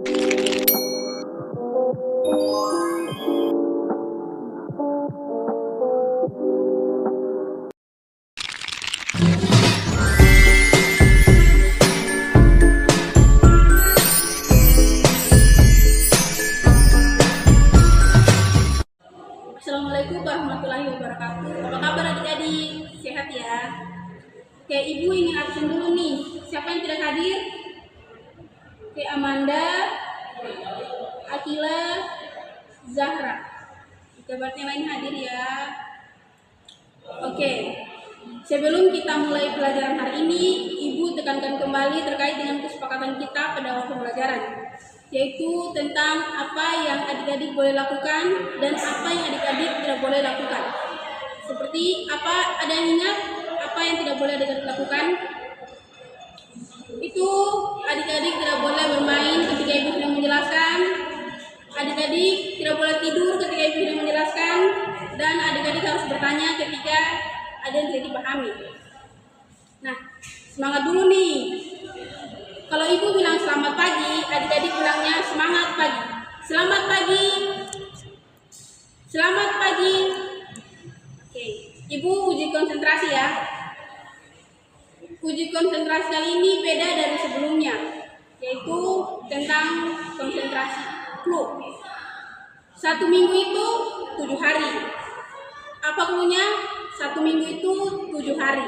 Assalamualaikum warahmatullahi wabarakatuh. Apa kabar adik-adik? Sehat ya? Oke, Ibu ingin absen dulu nih. Siapa yang tidak hadir? Oke, Amanda, Akila, Zahra. Oke, berarti yang lain hadir ya. Oke, sebelum kita mulai pelajaran hari ini, Ibu tekankan kembali terkait dengan kesepakatan kita pada waktu pelajaran, yaitu tentang apa yang adik-adik boleh lakukan dan apa yang adik-adik tidak boleh lakukan. Seperti apa, ada yang ingat apa yang tidak boleh adik-adik lakukan? Itu adik-adik tidak boleh bermain ketika ibu sedang menjelaskan, adik-adik tidak boleh tidur ketika ibu sedang menjelaskan, dan adik-adik harus bertanya ketika ada yang tidak dipahami. Nah, semangat dulu nih. Kalau ibu bilang selamat pagi, adik-adik bilangnya semangat pagi. Selamat pagi. Selamat pagi. Oke, ibu uji konsentrasi ya. Uji konsentrasi kali ini beda dari sebelumnya, yaitu tentang konsentrasi clue. 1 minggu itu 7 hari. Apa clue-nya? 1 minggu itu 7 hari.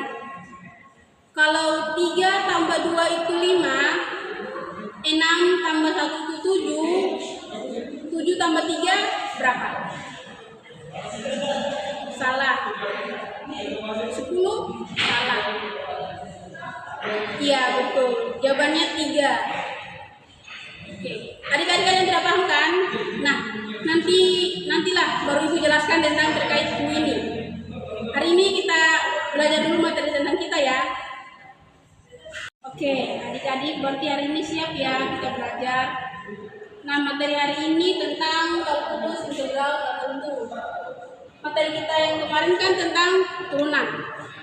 Kalau 3 tambah 2 itu 5, 6 tambah 1 itu 7, 7 tambah 3 berapa? Salah. 10? Salah. Iya, betul. Jawabannya 3. Oke. Adik-adik yang tidak paham kan? Nah, nantilah baru ibu jelaskan tentang terkait clue ini. Hari ini kita belajar dulu materi tentang kita ya. Oke, adik-adik berarti hari ini siap ya kita belajar. Nah, materi hari ini tentang kalkulus integral tertentu. Materi kita yang kemarin kan tentang turunan.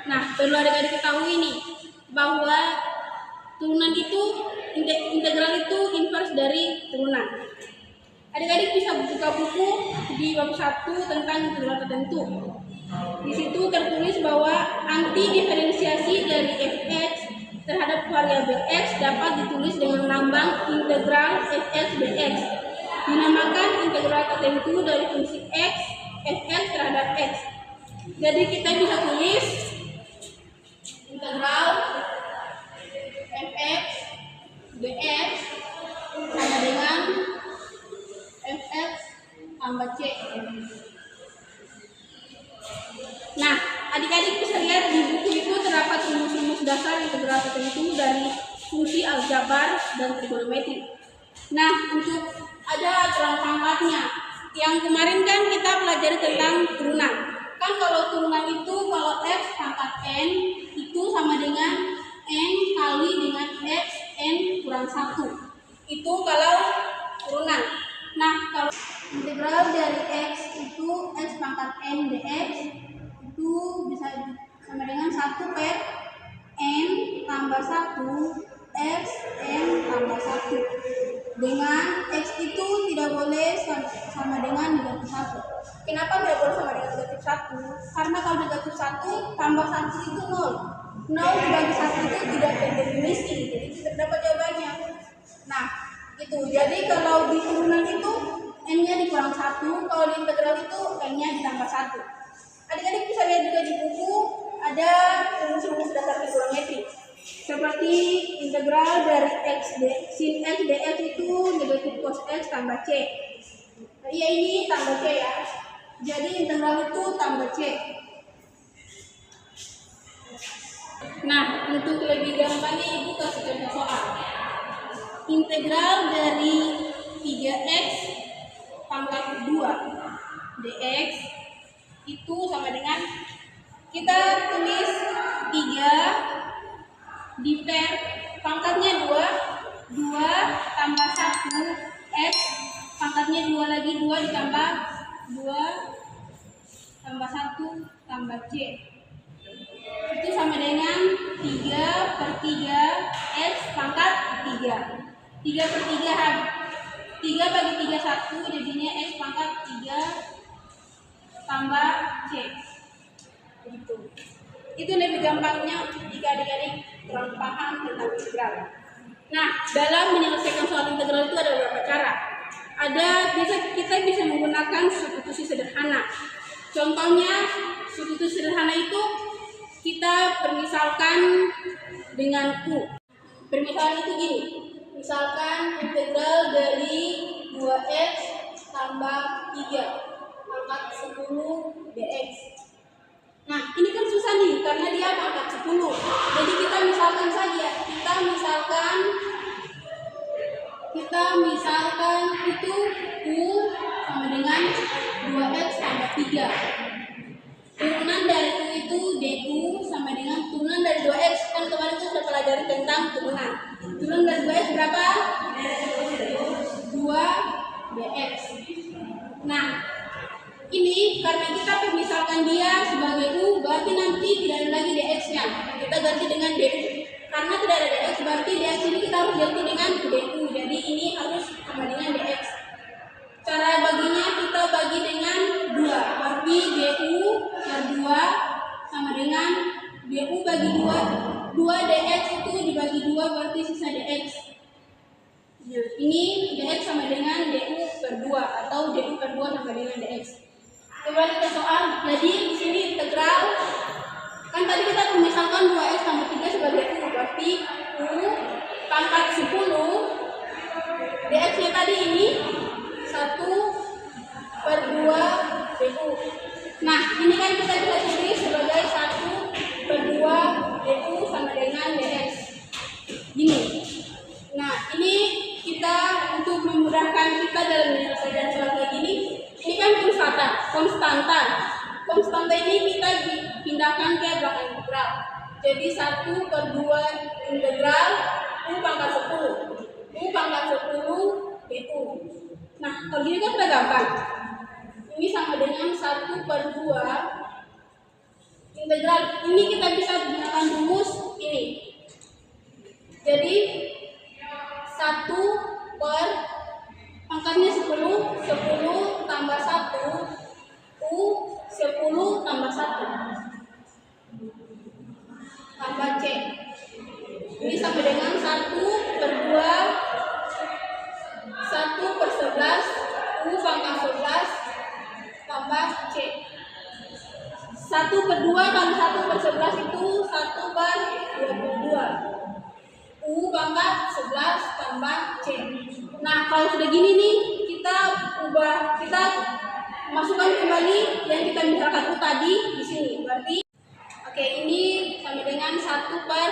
Nah, perlu adik-adik ketahui nih bahwa turunan itu, integral itu inverse dari turunan. Adik-adik bisa buka buku di bab 1 tentang integral tertentu. Di situ tertulis bahwa anti diferensiasi dari fx terhadap variabel x dapat ditulis dengan lambang integral fx dx. Dinamakan integral tertentu dari fungsi x, fx terhadap x. Jadi kita bisa tulis integral fx dx sama dengan fx tambah c. Nah, adik-adik bisa lihat di buku itu terdapat rumus-rumus dasar integral tertentu dari fungsi aljabar dan trigonometri. Nah, untuk ada aturan pangkatnya. Yang kemarin kan kita pelajari tentang turunan. Kan kalau turunan itu kalau x pangkat n itu sama dengan n kali dengan x n kurang 1. Itu kalau turunan. Nah, kalau integral dari x itu x pangkat n dx itu bisa sama dengan 1 per n tambah 1 x n tambah 1. Dengan x itu tidak boleh sama dengan negatif 1. Kenapa tidak boleh sama dengan negatif 1? Karena kalau negatif 1 tambah 1 itu 0. 0 dibagi 1 itu tidak berdefinisi, jadi tidak dapat jawabannya. Nah, itu. Jadi kalau di turunan itu n-nya dikurang 1, kalau di integral itu n-nya ditambah 1. Adik-adik bisa lihat juga di buku ada rumus-rumus dasar trigonometri. Seperti integral dari sin x dx itu negatif cos x tambah c. Iya, ini tambah c ya. Jadi integral itu tambah c. Nah, untuk lebih gampangnya ibu kasih contoh soal. Integral dari 3x pangkat 2 dx itu sama dengan, kita tulis 3 di per pangkatnya 2 tambah 1 x pangkatnya 2 lagi, 2 ditambah 2 tambah 1 tambah c. Itu sama dengan 3 per 3 x pangkat 3. 3 per 3 1 jadinya X pangkat 3 tambah C. Begitu. Itu lebih gampangnya jika adik-adik kurang paham tentang integral. Nah, dalam menyelesaikan soal integral itu ada beberapa cara. Kita bisa menggunakan substitusi sederhana. Contohnya, substitusi sederhana itu kita permisalkan dengan U. Permisalan itu gini. Misalkan integral dari 2x tambah 3 pangkat 10 dx. Nah, ini kan susah nih karena dia pangkat 10. Jadi kita misalkan saja. Kita misalkan itu U sama dengan 2x tambah 3. Turunan dari U itu du sama dengan turunan dari 2x. Kan kemarin itu sudah pelajari tentang turunan. Turunan dari 2x berapa? 2 dx. Nah, ini karena kita permisalkan dia sebagai U, berarti nanti tidak ada lagi dx-nya. Kita ganti dengan du. Karena tidak ada dx, berarti dx ini kita harus ganti dengan du. Jadi ini harus sama dengan dx. Cara baginya kita bagi dengan 2. Berarti du per 2 sama dengan du bagi 2. 2 dx itu dibagi 2 berarti sisa dx. Nah, ini dx sama dengan du per 2 atau du per 2 sama dengan dx. Kembali ke soal. Jadi di sini integral kan tadi kita misalkan 2x tambah 3 sebagai U, berarti U pangkat 10 dx-nya tadi ini 1 per 2 du. Nah, ini kan kita bisa tulis sebagai 1 per 2 du sama dengan dx. Gini. Nah, ini kita untuk memudahkan kita dalam menyelesaikan soal kayak gini, ini kan konstanta. Konstanta ini kita dipindahkan ke belakang integral. Jadi 1 per 2 integral U pangkat 10. U pangkat 10 du. Nah, kalau gini kan sudah gampang. Ini sama dengan 1 per 2 integral. Ini kita bisa gunakan rumus ini. Jadi 1 per pangkatnya 10 tambah 1 U 10 tambah 1 tambah C. Ini sama dengan 1 per 2 1 per 11 U pangkat 11 tambah C. 1 per 2 kali 1 per 11 itu 1 per 22 U pangkat 11 tambah C. Nah, kalau sudah gini nih, kita masukkan kembali yang kita misalkan U tadi di sini. Berarti oke, ini sama dengan 1 per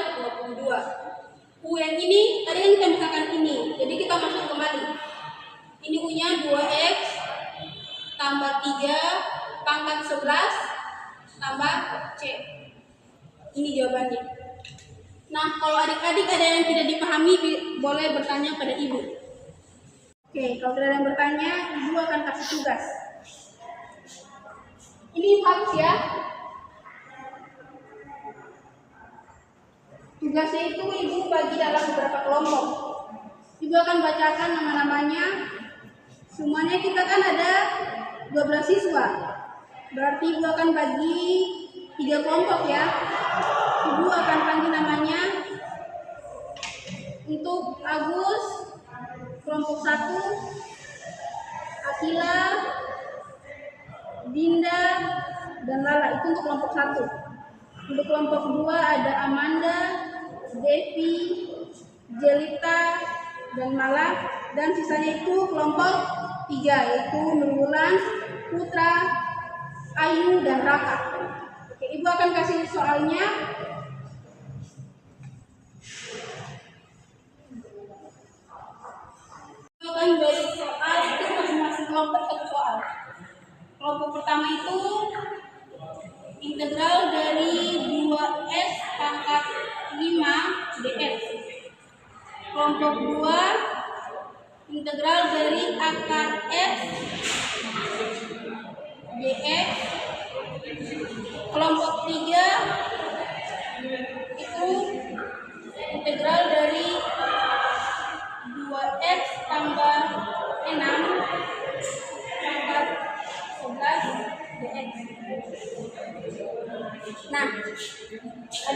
22. U yang ini tadi kan kita misalkan ini. Jadi kita masuk kembali. Ini U-nya 2x tambah 3 pangkat 11 tambah C. Ini jawabannya. Nah, kalau adik-adik ada yang tidak dipahami, boleh bertanya pada ibu. Oke, kalau tidak ada yang bertanya, ibu akan kasih tugas. Ini bagus ya. Tugasnya itu ibu bagi dalam beberapa kelompok. Ibu akan bacakan nama-namanya. Semuanya kita kan ada 12 siswa. Berarti ibu akan bagi 3 kelompok ya. Ibu akan panggil namanya. Untuk Agus, kelompok 1, Akila, Dinda, dan Lala. Itu untuk kelompok 1. Untuk kelompok 2 ada Amanda, Devi, Jelita, dan Mala. Dan sisanya itu kelompok 3, yaitu Nurwulan, Putra, Ayu, dan Raka. Oke, ibu akan kasih soalnya. Ibu akan beri soal itu masing-masing kelompok 1 soal. Kelompok pertama itu integral dari 2x pangkat 5 dx. Kelompok 2 integral dari akar x dx. Kelompok 3 itu integral dari 2x tambah 6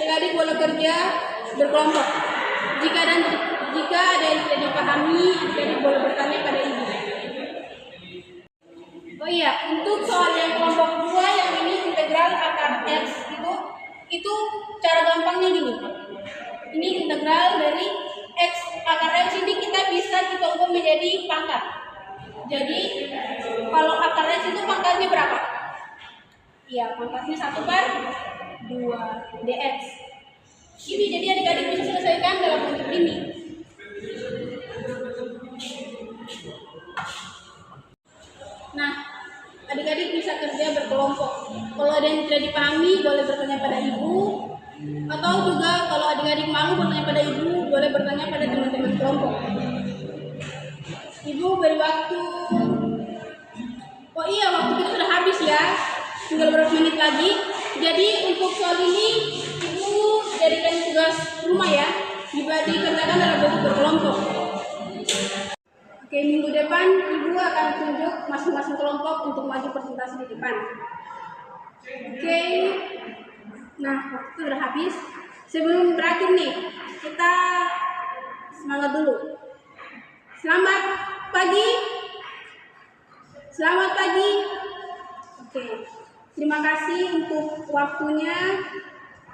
adik-adik boleh kerja berkelompok. Jika ada yang tidak dipahami, adik-adik boleh bertanya pada ibu. Oh iya, untuk soal yang kelompok 2 yang ini integral akar X itu cara gampangnya gini. Ini integral dari X akar X ini kita ubah menjadi pangkat. Jadi kalau akar X itu pangkatnya berapa? Iya, pangkatnya 1/2 dx. Ini jadi adik-adik bisa selesaikan dalam bentuk ini. Nah, adik-adik bisa kerja berkelompok. Kalau ada yang tidak dipahami, boleh bertanya pada ibu. Atau juga kalau adik-adik malu bertanya pada ibu, boleh bertanya pada teman-teman kelompok. Ibu beri waktu. Oh iya, waktu kita sudah habis ya. Tinggal beberapa menit lagi. Jadi untuk soal ini, ibu jadikan tugas rumah ya. Juga dikerjakan dalam bentuk berkelompok. Oke, minggu depan ibu akan tunjuk masing-masing kelompok untuk maju presentasi di depan. Oke. Nah, waktu sudah habis. Sebelum berakhir nih, kita semangat dulu. Selamat pagi. Selamat pagi. Oke. Terima kasih untuk waktunya.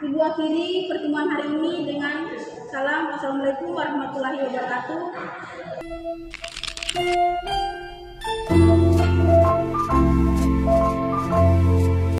Ibu akhiri pertemuan hari ini dengan salam. Wassalamualaikum warahmatullahi wabarakatuh.